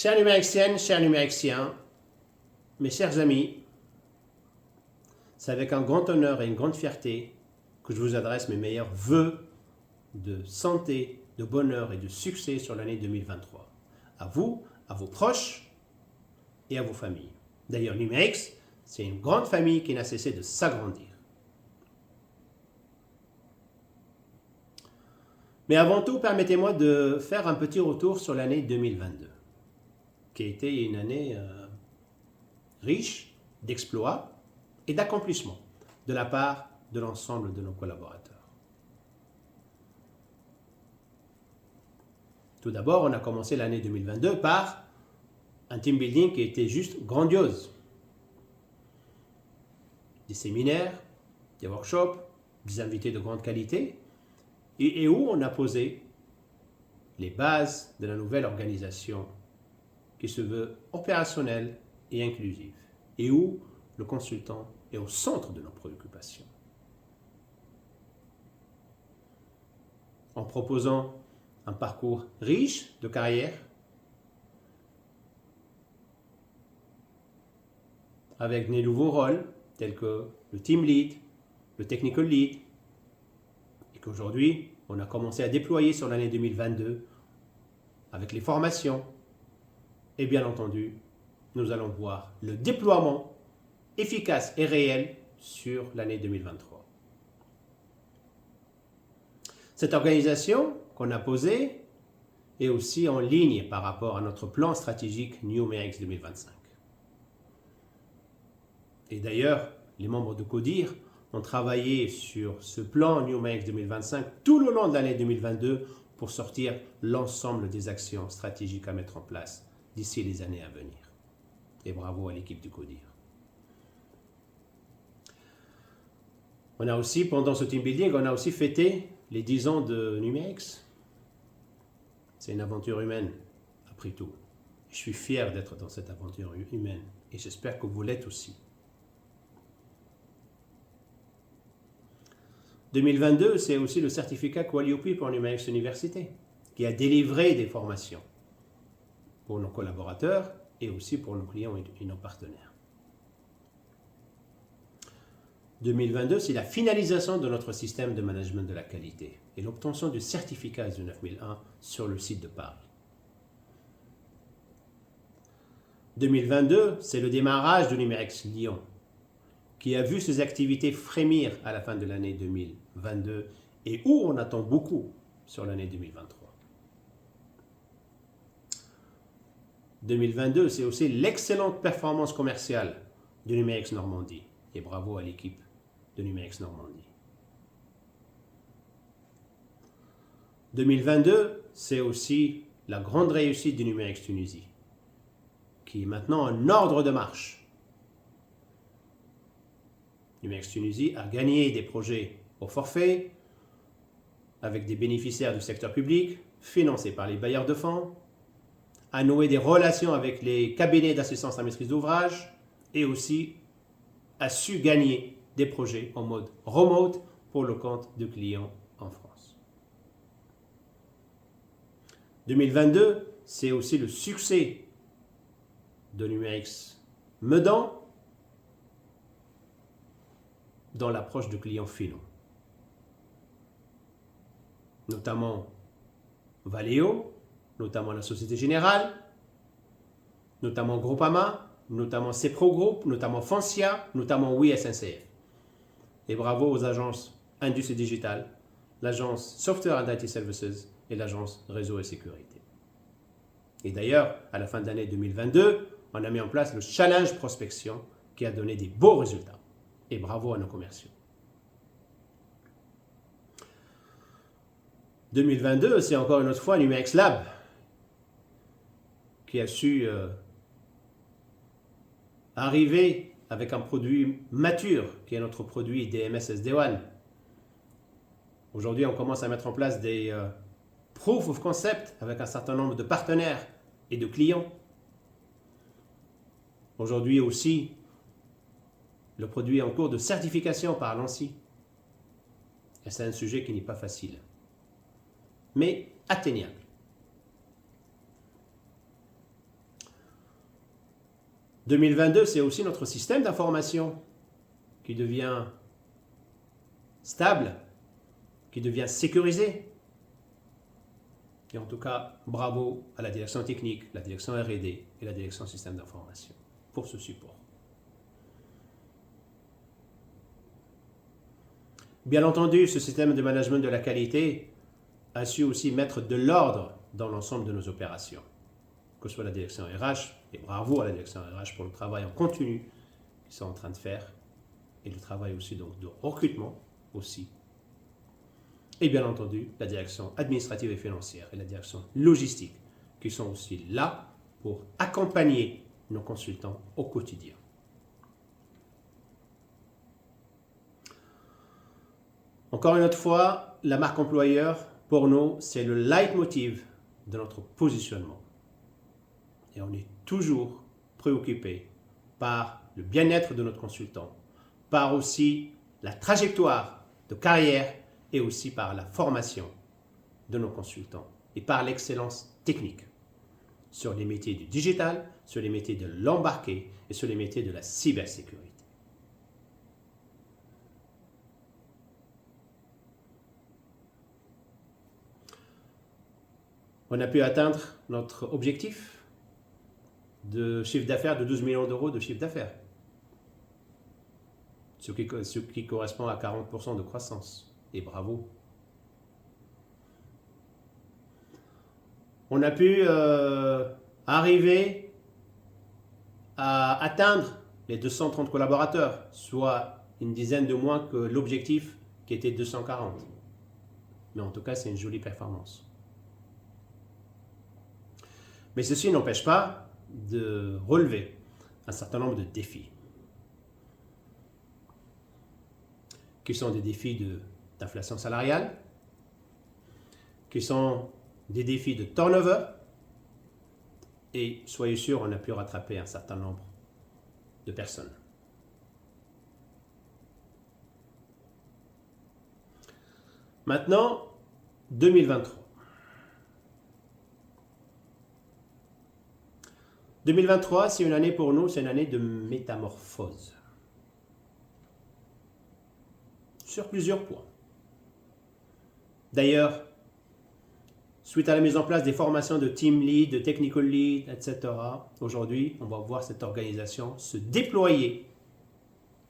Chères numérixiennes, chers numérixiens, mes chers amis, c'est avec un grand honneur et une grande fierté que je vous adresse mes meilleurs vœux de santé, de bonheur et de succès sur l'année 2023. À vous, à vos proches et à vos familles. D'ailleurs, Numérix, c'est une grande famille qui n'a cessé de s'agrandir. Mais avant tout, permettez-moi de faire un petit retour sur l'année 2022, qui a été une année riche d'exploits et d'accomplissements de la part de l'ensemble de nos collaborateurs. Tout d'abord, on a commencé l'année 2022 par un team building qui était juste grandiose. Des séminaires, des workshops, des invités de grande qualité, et où on a posé les bases de la nouvelle organisation qui se veut opérationnelle et inclusive, et où le consultant est au centre de nos préoccupations. En proposant un parcours riche de carrière, avec des nouveaux rôles tels que le team lead, le technical lead, et qu'aujourd'hui, on a commencé à déployer sur l'année 2022 avec les formations. Et bien entendu, nous allons voir le déploiement efficace et réel sur l'année 2023. Cette organisation qu'on a posée est aussi en ligne par rapport à notre plan stratégique Numérix 2025. Et d'ailleurs, les membres de CODIR ont travaillé sur ce plan Numérix 2025 tout le long de l'année 2022 pour sortir l'ensemble des actions stratégiques à mettre en place d'ici les années à venir. Et bravo à l'équipe du CODIR. On a aussi, pendant ce team building, on a aussi fêté les 10 ans de Numérix. C'est une aventure humaine, après tout. Je suis fier d'être dans cette aventure humaine et j'espère que vous l'êtes aussi. 2022, c'est aussi le certificat Qualiopi pour Numérix Université, qui a délivré des formations pour nos collaborateurs et aussi pour nos clients et nos partenaires. 2022, c'est la finalisation de notre système de management de la qualité et l'obtention du certificat ISO 9001 sur le site de Paris. 2022, c'est le démarrage de Numérix Lyon, qui a vu ses activités frémir à la fin de l'année 2022 et où on attend beaucoup sur l'année 2023. 2022, c'est aussi l'excellente performance commerciale de Numérix Normandie. Et bravo à l'équipe de Numérix Normandie. 2022, c'est aussi la grande réussite de Numérix Tunisie, qui est maintenant en ordre de marche. Numérix Tunisie a gagné des projets au forfait, avec des bénéficiaires du secteur public, financés par les bailleurs de fonds, a noué des relations avec les cabinets d'assistance à maîtrise d'ouvrage et aussi a su gagner des projets en mode remote pour le compte de clients en France. 2022, c'est aussi le succès de Numérix Medan dans l'approche de clients finaux, notamment Valeo, notamment la Société Générale, notamment Groupama, notamment Cepro Group, notamment Foncia, notamment Oui SNCF. Et bravo aux agences Industrie Digitale, l'agence Software and IT Services et l'agence Réseau et Sécurité. Et d'ailleurs, à la fin de l'année 2022, on a mis en place le Challenge Prospection qui a donné des beaux résultats. Et bravo à nos commerciaux. 2022, c'est encore une autre fois Numérix Lab qui a su arriver avec un produit mature, qui est notre produit DMS SD1. Aujourd'hui, on commence à mettre en place des proof of concept avec un certain nombre de partenaires et de clients. Aujourd'hui aussi, le produit est en cours de certification par l'ANSSI. Et c'est un sujet qui n'est pas facile, mais atteignable. 2022, c'est aussi notre système d'information qui devient stable, qui devient sécurisé. Et en tout cas, bravo à la direction technique, la direction R&D et la direction système d'information pour ce support. Bien entendu, ce système de management de la qualité a su aussi mettre de l'ordre dans l'ensemble de nos opérations, que ce soit la direction RH, et bravo à la direction RH pour le travail en continu qu'ils sont en train de faire, et le travail aussi donc de recrutement aussi. Et bien entendu, la direction administrative et financière et la direction logistique, qui sont aussi là pour accompagner nos consultants au quotidien. Encore une autre fois, la marque employeur, pour nous, c'est le leitmotiv de notre positionnement. Et on est toujours préoccupé par le bien-être de notre consultant, par aussi la trajectoire de carrière et aussi par la formation de nos consultants et par l'excellence technique sur les métiers du digital, sur les métiers de l'embarqué et sur les métiers de la cybersécurité. On a pu atteindre notre objectif de chiffre d'affaires de 12 millions d'euros de chiffre d'affaires, ce qui correspond à 40% de croissance. Et bravo. On a pu arriver à atteindre les 230 collaborateurs, soit une dizaine de moins que l'objectif qui était 240. Mais en tout cas, c'est une jolie performance. Mais ceci n'empêche pas de relever un certain nombre de défis, qui sont des défis d'inflation salariale, qui sont des défis de turnover, et soyez sûrs, on a pu rattraper un certain nombre de personnes. Maintenant, 2023. 2023, c'est une année pour nous, c'est une année de métamorphose. Sur plusieurs points. D'ailleurs, suite à la mise en place des formations de team lead, de technical lead, etc., aujourd'hui, on va voir cette organisation se déployer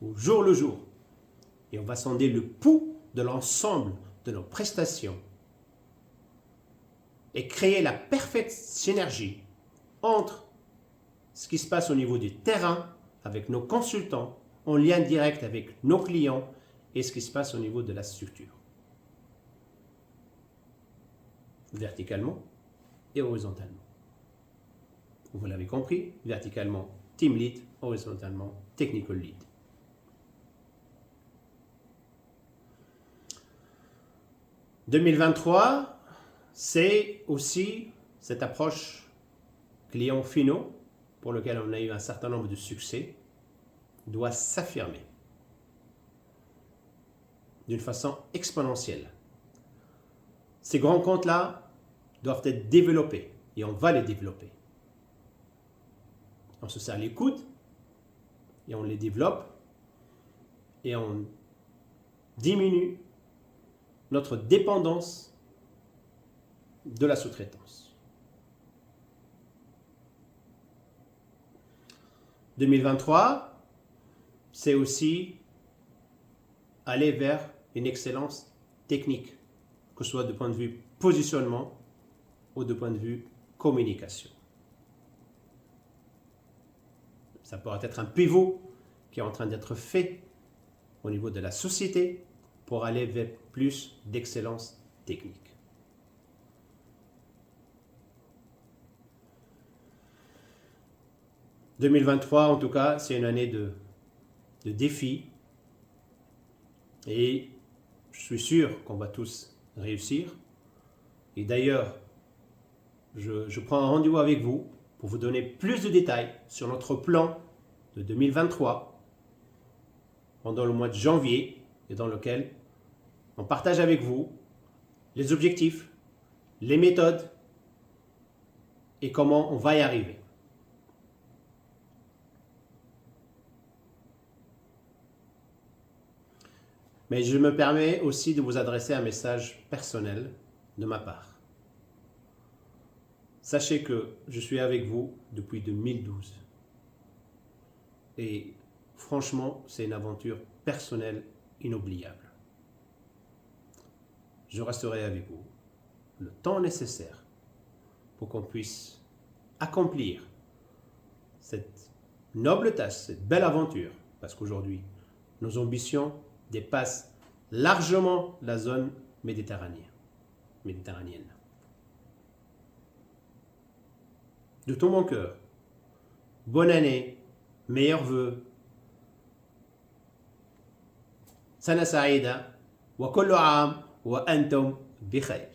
au jour le jour. Et on va sonder le pouls de l'ensemble de nos prestations et créer la parfaite synergie entre ce qui se passe au niveau du terrain avec nos consultants, en lien direct avec nos clients, et ce qui se passe au niveau de la structure. Verticalement et horizontalement. Vous l'avez compris, verticalement, team lead, horizontalement, technical lead. « 2023, c'est aussi cette approche clients finaux pour lequel on a eu un certain nombre de succès, doit s'affirmer d'une façon exponentielle. Ces grands comptes-là doivent être développés et on va les développer. On se serre les coudes et on les développe et on diminue notre dépendance de la sous-traitance. 2023, c'est aussi aller vers une excellence technique, que ce soit de point de vue positionnement ou de point de vue communication. Ça pourrait être un pivot qui est en train d'être fait au niveau de la société pour aller vers plus d'excellence technique. « 2023, en tout cas, c'est une année de défis. Et je suis sûr qu'on va tous réussir. Et d'ailleurs, je prends un rendez-vous avec vous pour vous donner plus de détails sur notre plan de 2023 pendant le mois de janvier et dans lequel on partage avec vous les objectifs, les méthodes et comment on va y arriver. Mais je me permets aussi de vous adresser un message personnel de ma part. Sachez que je suis avec vous depuis 2012. Et franchement, c'est une aventure personnelle inoubliable. Je resterai avec vous le temps nécessaire pour qu'on puisse accomplir cette noble tâche, cette belle aventure, parce qu'aujourd'hui, nos ambitions dépassent largement la zone méditerranéenne. De tout mon cœur, bonne année, meilleurs vœux, sana saïda, wa kullu aam wa antum bi khair.